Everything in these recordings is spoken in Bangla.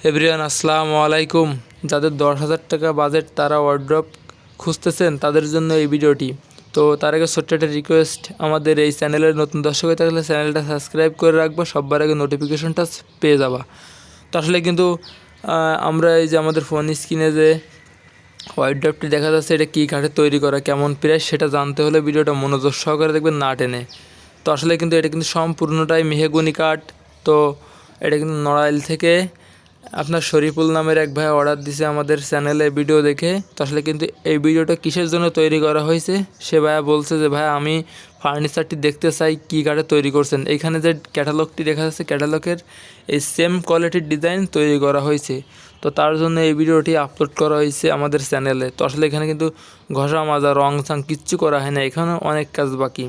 এভরিওয়ান আসসালামু আলাইকুম। যাদের 10,000 টাকা বাজেট তারা ওয়ার্ড্রপ খুঁজতেছেন তাদের জন্য এই ভিডিওটি। তো তার আগে ছোট্ট একটা রিকোয়েস্ট, আমাদের এই চ্যানেলের নতুন দর্শক হয়ে থাকলে চ্যানেলটা সাবস্ক্রাইব করে রাখবো, সবার আগে নোটিফিকেশনটা পেয়ে যাবা। তো আসলে কিন্তু আমরা এই যে আমাদের ফোন স্ক্রিনে যে ওয়ার্ড্রপটি দেখা যাচ্ছে, এটা কী কাঠে তৈরি করা, কেমন প্রাইস, সেটা জানতে হলে ভিডিওটা মনোযোগ সহকারে দেখবেন, না টেনে। তো আসলে কিন্তু এটা কিন্তু সম্পূর্ণটাই মেহগনি কাঠ। তো এটা কিন্তু নড়াইল থেকে আপনার শরীফুল নামের এক ভাই অর্ডার দিছে আমাদের চ্যানেলে ভিডিও দেখে। তো আসলে কিন্তু এই ভিডিওটা কিসের জন্য তৈরি করা হয়েছে, সে ভাইয়া বলছে যে ভাই আমি ফার্নিচারটি দেখতে চাই কী কাঠে তৈরি করছেন। এইখানে যে ক্যাটালগটি দেখা যাচ্ছে, ক্যাটালগের এই সেম কোয়ালিটির ডিজাইন তৈরি করা হয়েছে। তো তার জন্য এই ভিডিওটি আপলোড করা হয়েছে আমাদের চ্যানেলে। তো আসলে এখানে কিন্তু ঘষা মাজা রং চাং কিচ্ছু করা হয় না, এখানেও অনেক কাজ বাকি।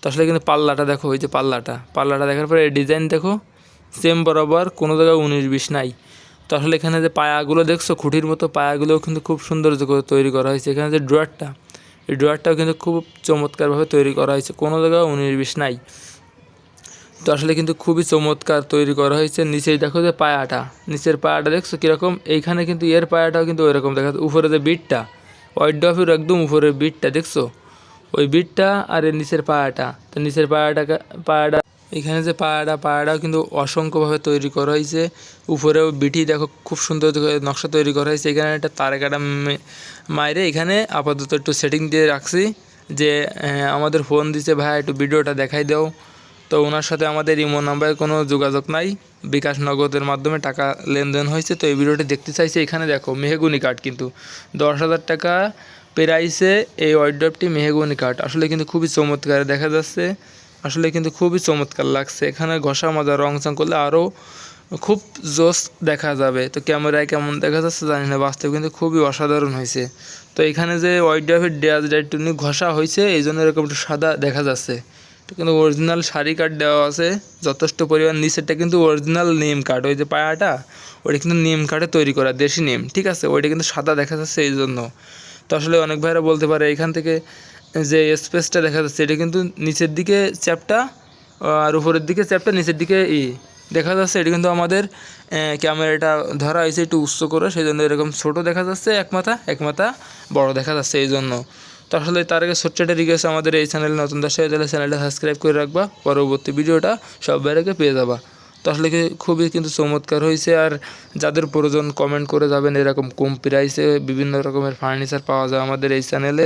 তো আসলে কিন্তু পাল্লাটা দেখো, ওই যে পাল্লাটা দেখার পরে এই ডিজাইন দেখো, সেম বরাবর, কোনো জায়গায় 19-20 নাই। তো আসলে এখানে যে পায়াগুলো দেখছো, খুঁটির মতো পায়াগুলোও কিন্তু খুব সুন্দর করে তৈরি করা হয়েছে। এখানে যে ড্রয়ারটা, এই ড্রয়ারটাও কিন্তু খুব চমৎকারভাবে তৈরি করা হয়েছে, কোনো জায়গায় 19-20 নাই। তো আসলে কিন্তু খুবই চমৎকার তৈরি করা হয়েছে। নিচেই দেখো যে পায়াটা, নিচের পায়াটা দেখছো কীরকম, এইখানে কিন্তু এর পায়াটাও কিন্তু ওইরকম দেখা যাচ্ছে। উপরে যে বিটটা, ওয়াইড্রপের একদম উপরের বিটটা দেখছো, ওই বিটটা আর এর নিচের পায়াটা। তো নিচের পায়াটা এখানে যে পায়াটাও কিন্তু অসংখ্যভাবে তৈরি করা হয়েছে। উপরেও বিটি দেখো খুব সুন্দর নকশা তৈরি করা হয়েছে। এখানে একটা তারে কাটা মাইরে এখানে আপাতত একটু সেটিং দিয়ে রাখছি যে আমাদের ফোন দিছে, ভাই একটু ভিডিওটা দেখাই দাও। তো ওনার সাথে আমাদের ইমো নাম্বারে কোনো যোগাযোগ নাই, বিকাশ নগদের মাধ্যমে টাকা লেনদেন হয়েছে। তো এই ভিডিওটি দেখতে চাইছে। এখানে দেখো মেহগুনি কাঠ, কিন্তু 10,000 টাকা প্রাইসে এই ওয়ার্ড্রপটি মেহগুনি কাঠ। আসলে কিন্তু খুবই চমৎকার দেখা যাচ্ছে, আসলে কিন্তু খুবই চমৎকার লাগছে। এখানে ঘষা মাজা রং চং করলে আরও খুব জোস দেখা যাবে। তো ক্যামেরায় কেমন দেখা যাচ্ছে জানি না, বাস্তবে কিন্তু খুবই অসাধারণ হয়েছে। তো এখানে যে ওয়ার্ড্রপের ডেয়াজটা একটু ঘষা হয়েছে, এই জন্য এরকম একটু সাদা দেখা যাচ্ছে। তো কিন্তু অরিজিনাল শাড়ি কাঠ দেওয়া আছে যথেষ্ট পরিমাণ। নিচেরটা কিন্তু অরিজিনাল নিম কাঠ, ওই যে পায়াটা ওইটা কিন্তু নিম কাঠে তৈরি করা, দেশি নিম, ঠিক আছে। ওইটা কিন্তু সাদা দেখা যাচ্ছে এই জন্য। তো আসলে অনেক ভাইরা বলতে পারে এখান থেকে যে স্পেসটা দেখা যাচ্ছে, এটা কিন্তু নিচের দিকে চ্যাপটা আর উপরের দিকে চ্যাপটা, নিচের দিকে দেখা যাচ্ছে। এটা কিন্তু আমাদের ক্যামেরাটা ধরা হয়েছে একটু উচ্চ করে, সেই জন্য এরকম ছোটো দেখা যাচ্ছে, এক মাথা বড় দেখা যাচ্ছে এই জন্য। তো আসলে তার আগে ছোট্ট একটা রিকোয়েস্ট, আমাদের এই চ্যানেলে নতুন দর্শক হয়ে গেলে চ্যানেলটা সাবস্ক্রাইব করে রাখবা, পরবর্তী ভিডিওটা সবার আগে পেয়ে যাবা। তো আসলে খুবই কিন্তু চমৎকার হয়েছে। আর যাদের প্রয়োজন কমেন্ট করে যাবেন, এরকম কম প্রাইসে বিভিন্ন রকমের ফার্নিচার পাওয়া যায় আমাদের এই চ্যানেলে।